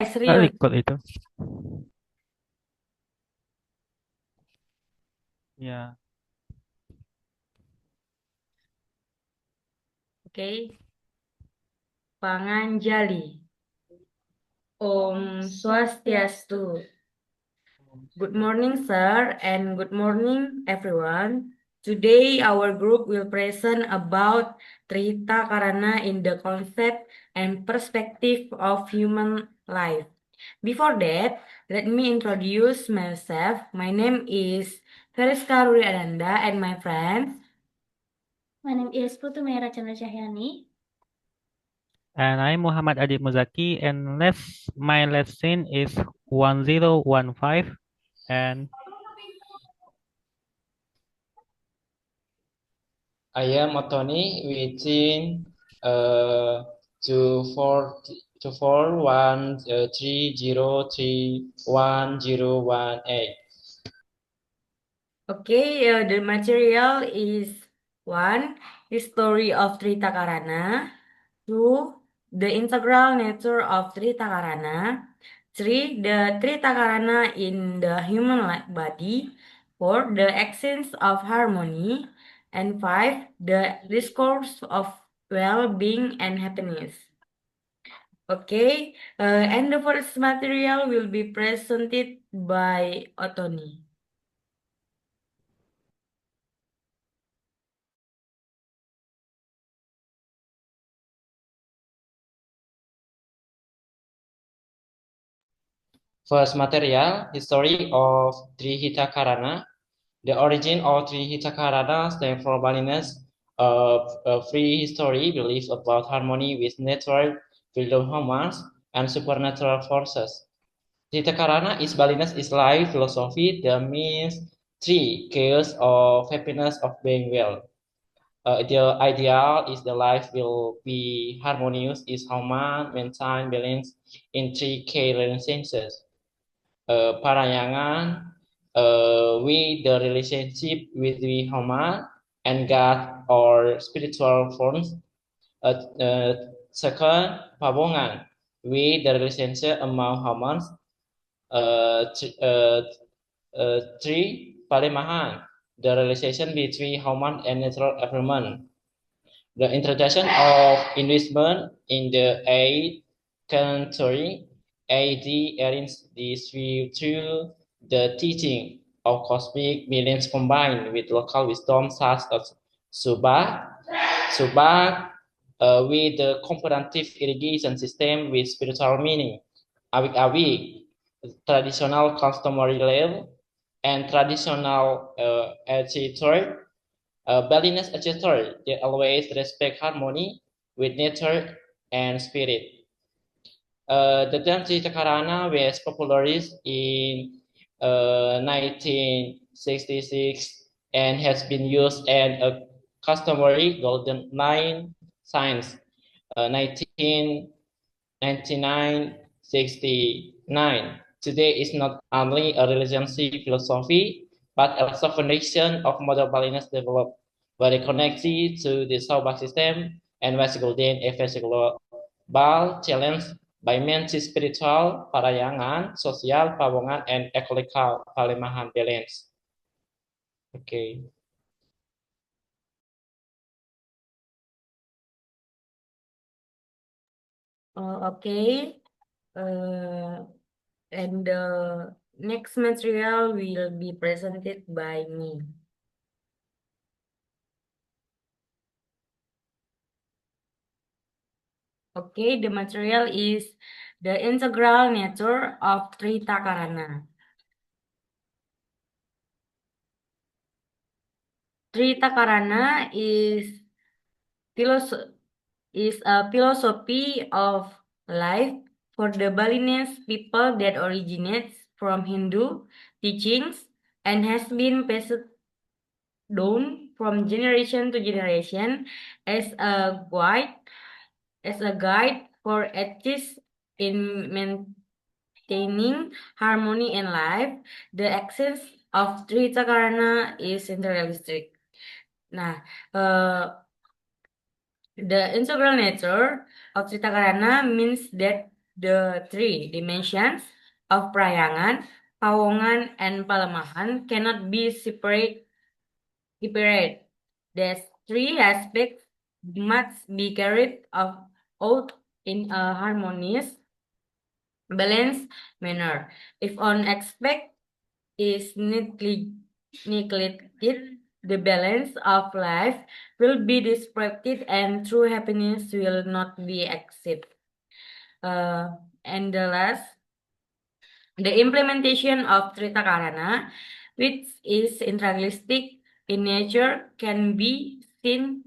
Serius. Record itu. Ya. Oke. Panganjali. Om Swastiastu. Good morning, sir, and good morning, everyone. Today, our group will present about Trihita Karana in the concept and perspective of human life. Before that, let me introduce myself. My name is Feriska Ruri Ananda and my friends. My name is Putu Mera Chandra Cahyani. And I'm Muhammad Adib Muzaki, and my lesson is 1015, and I am Ottoni within two four one 303 1018. Okay, the material is one, history of Trihita Karana. Two, the integral nature of Trihita Karana. Three, the Trihita Karana in the human body. Four, the essence of harmony. And five, the discourse of well-being and happiness. Okay, and the first material will be presented by Ottoni. First material, history of Trihita Karana. The origin of Trihita Karana stems from Balinese free history, beliefs about harmony with nature, freedom humans, and supernatural forces. Trihita Karana is Balinese life philosophy that means three chaos of happiness of being well. The ideal is the life will be harmonious, is human, maintain balance in three key relationships. Parayangan, with the relationship with the human and God or spiritual forms. Second, pabongan, with the relationship among humans. Three, Palimahan, the relation between human and natural environment. The introduction of Hinduism in the 8th century AD arranged this view through the teaching of cosmic millions combined with local wisdom such as Subak, with the comparative irrigation system with spiritual meaning, awik-awik, traditional customary level, and traditional attitude. Balinese attitude, they always respect harmony with nature and spirit. The term Citakarana was popularized in 1966 and has been used as a customary golden line since 1969. Today is not only a relationship philosophy, but also foundation of modern Balinese development, very connected to the Saubak system and West Golden Efes Global Challenge by mental spiritual, parayangan, sosial, pabongan, and ecological palemahan balance. Okay. Okay. And the next material will be presented by me. Okay, the material is the integral nature of Trihita Karana. Trihita Karana is a philosophy of life for the Balinese people that originates from Hindu teachings and has been passed down from generation to generation as a guide for atheists in maintaining harmony in life. The essence of Trihita Karana is interrealistic. Nah, the integral nature of Trihita Karana means that the three dimensions of Prayangan, Pawongan, and Palemahan cannot be separate. These three aspects must be carried out in a harmonious, balanced manner. If one aspect is neglected, the balance of life will be disrupted and true happiness will not be achieved. And the last, the implementation of Trita Karana, which is integralistic in nature, can be seen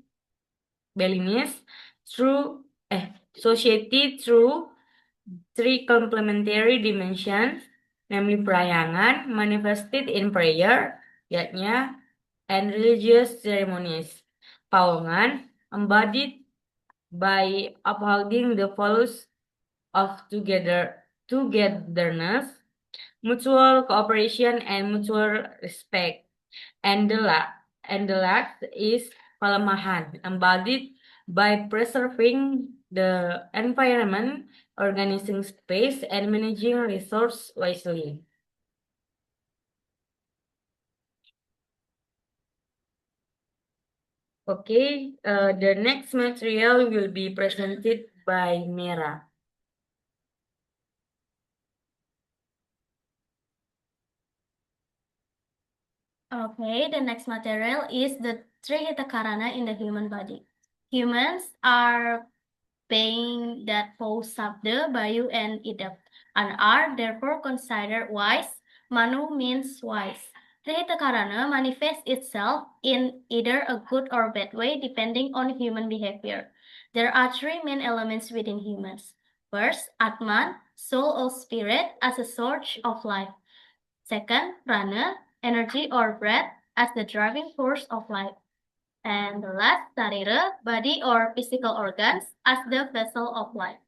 balance through society through three complementary dimensions, namely Prayangan, manifested in prayer, yatnya, and religious ceremonies. Pawongan, embodied by upholding the values of togetherness, mutual cooperation, and mutual respect. And the last is Palemahan, embodied by preserving the environment, organizing space, and managing resource wisely. Okay, the next material will be presented by Mira. Okay, the next material is the Trihita Karana in the human body. Humans are beings that possess Sabda, Bayu, and Idap, and are therefore considered wise. Manu means wise. Trihita Karana manifests itself in either a good or bad way depending on human behavior. There are three main elements within humans. First, Atman, soul or spirit, as a source of life. Second, Prana, energy or breath, as the driving force of life. And the last, Sarira, body or physical organs, as the vessel of life.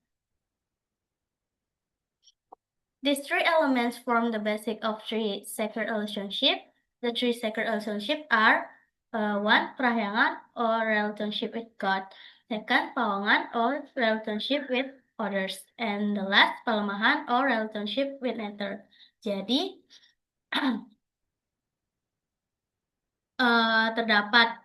These three elements form the basic of three sacred relationships. The three sacred relationships are one, Prahyangan or relationship with God. Second, Pawangan or relationship with others. And the last, Palemahan or relationship with nature. Jadi, terdapat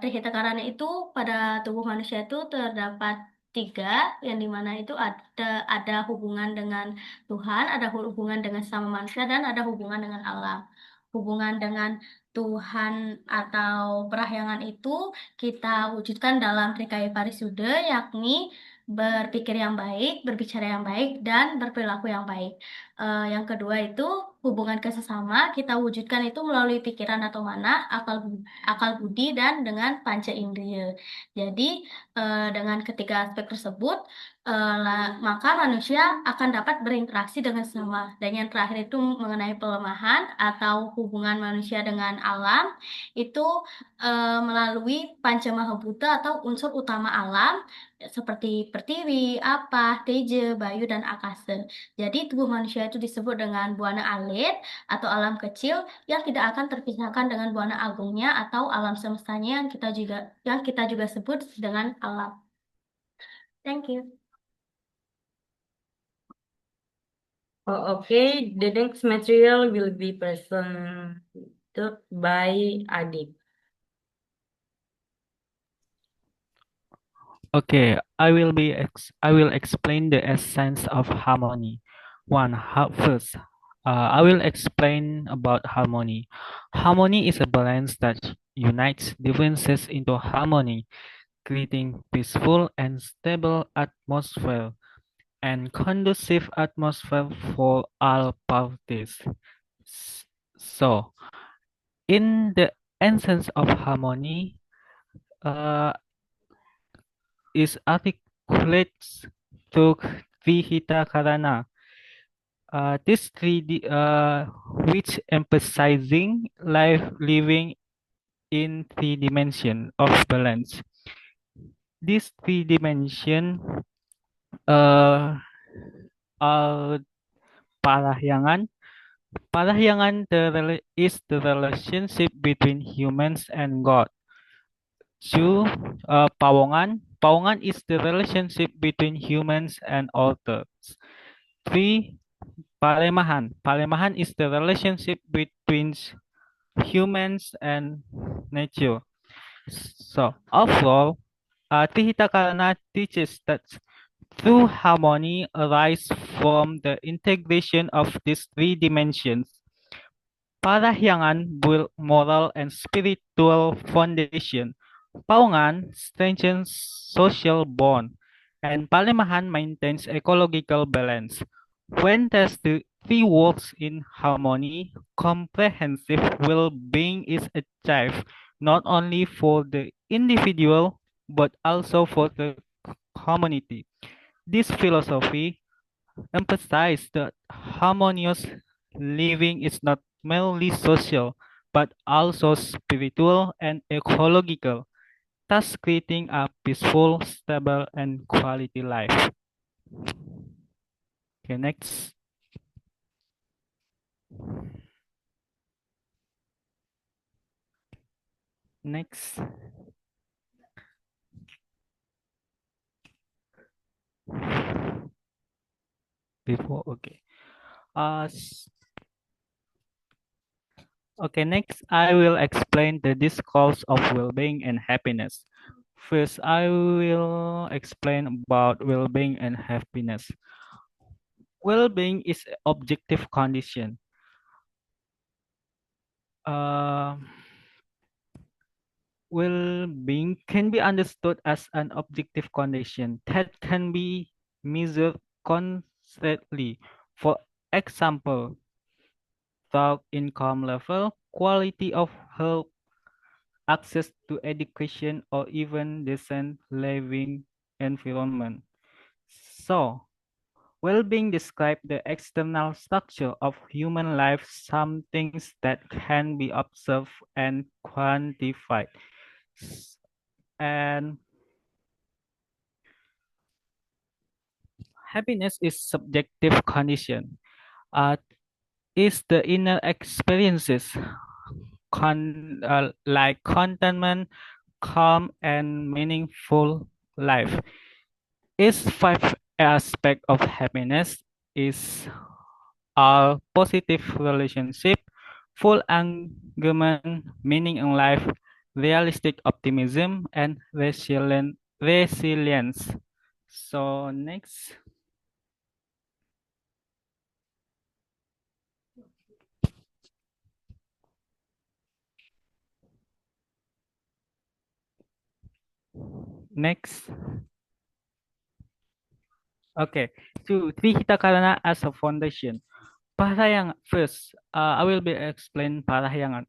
Trihita Karana itu pada tubuh manusia itu terdapat tiga, yang dimana itu ada hubungan dengan Tuhan, ada hubungan dengan sama manusia, dan ada hubungan dengan alam. Hubungan dengan Tuhan atau perahyangan itu kita wujudkan dalam Trikaya Parisuda, yakni berpikir yang baik, berbicara yang baik, dan berperilaku yang baik. Yang kedua itu hubungan kesesama kita wujudkan itu melalui pikiran atau mana, akal budi, dan dengan panca indera. Jadi dengan ketiga aspek tersebut maka manusia akan dapat berinteraksi dengan sesama. Dan yang terakhir itu mengenai pelemahan atau hubungan manusia dengan alam itu melalui panca mahabhuta atau unsur utama alam seperti pertiwi, apa, teja, bayu, dan akasa. Jadi tubuh manusia itu disebut dengan buana alit atau alam kecil yang tidak akan terpisahkan dengan buana agungnya atau alam semestanya yang kita juga sebut dengan alam. Thank you. Okay, the next material will be presented by Adib. Okay, I will explain the essence of harmony. First, I will explain about harmony. Harmony is a balance that unites differences into harmony, creating peaceful and stable atmosphere and conducive atmosphere for all parties. So, in the essence of harmony, is articulates to Trihita Karana. This which emphasizing life living in three dimension of balance. This three dimension are Parahyangan. Parahyangan is the relationship between humans and God. Two, Pawongan. Paungan is the relationship between humans and others. 3. Palemahan. Palemahan is the relationship between humans and nature. So, overall, Trihita teaches that true harmony arises from the integration of these three dimensions. Parahyangan build moral and spiritual foundation. Paungan strengthens social bond, and Palemahan maintains ecological balance. When these three works in harmony, comprehensive well-being is achieved not only for the individual but also for the community. This philosophy emphasizes that harmonious living is not merely social but also spiritual and ecological, thus creating a peaceful, stable, and quality life. Okay, next. Next. Before, okay. Okay, next I will explain the discourse of well-being and happiness. First, I will explain about well-being and happiness. Well-being is an objective condition. Well-being can be understood as an objective condition that can be measured constantly. For example, thought income level, quality of health, access to education, or even decent living environment. So, well-being describes the external structure of human life, some things that can be observed and quantified. And happiness is subjective condition. Is the inner experiences like contentment, calm, and meaningful life. Is five aspect of happiness is our positive relationship, full engagement, meaning in life, realistic optimism, and resilience. So next. Next. Okay, so Trihita Karana as a foundation. Parahyangan first. I will be explain Parahyangan.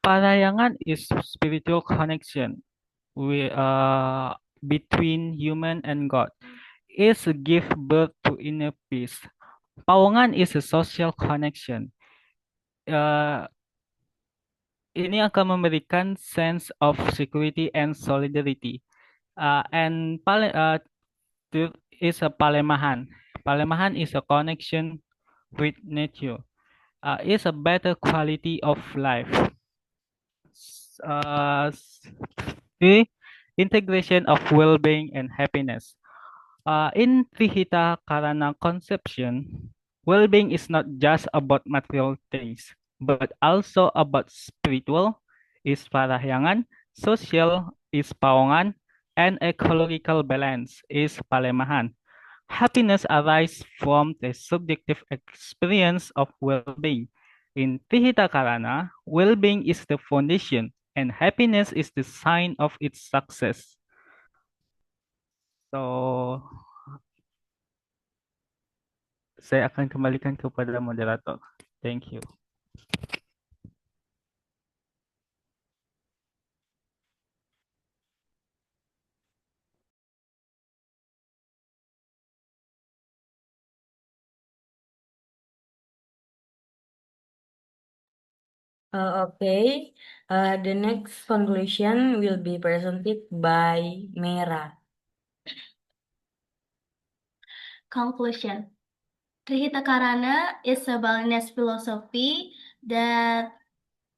Parahyangan is spiritual connection between human and God. It's a give birth to inner peace. Paungan is a social connection. Ini akan memberikan sense of security and solidarity. And is a palemahan. Palemahan is a connection with nature. Is a better quality of life. The integration of well-being and happiness. In Trihita Karana conception, well-being is not just about material things, but also about spiritual, is parahyangan, social, is paungan, and ecological balance, is palemahan. Happiness arises from the subjective experience of well-being. In Trihita Karana, well-being is the foundation, and happiness is the sign of its success. So, saya akan kembalikan kepada moderator. Thank you. Okay. The next conclusion will be presented by Mera. Conclusion. Trihita Karana is a Balinese philosophy that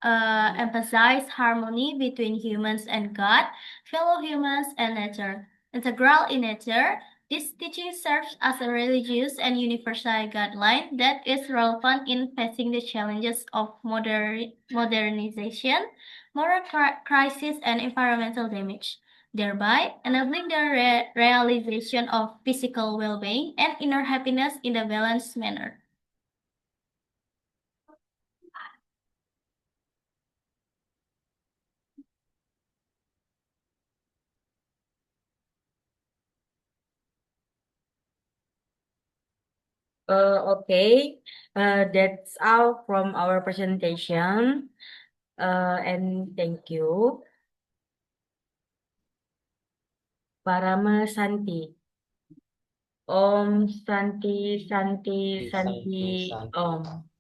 emphasize harmony between humans and God, fellow humans, and nature. Integral in nature, this teaching serves as a religious and universal guideline that is relevant in facing the challenges of modernization, moral crisis, and environmental damage, thereby enabling the realization of physical well-being and inner happiness in a balanced manner. Okay, that's all from our presentation. And thank you. Parama Santi. Om Santi Santi Santi Santi, Om.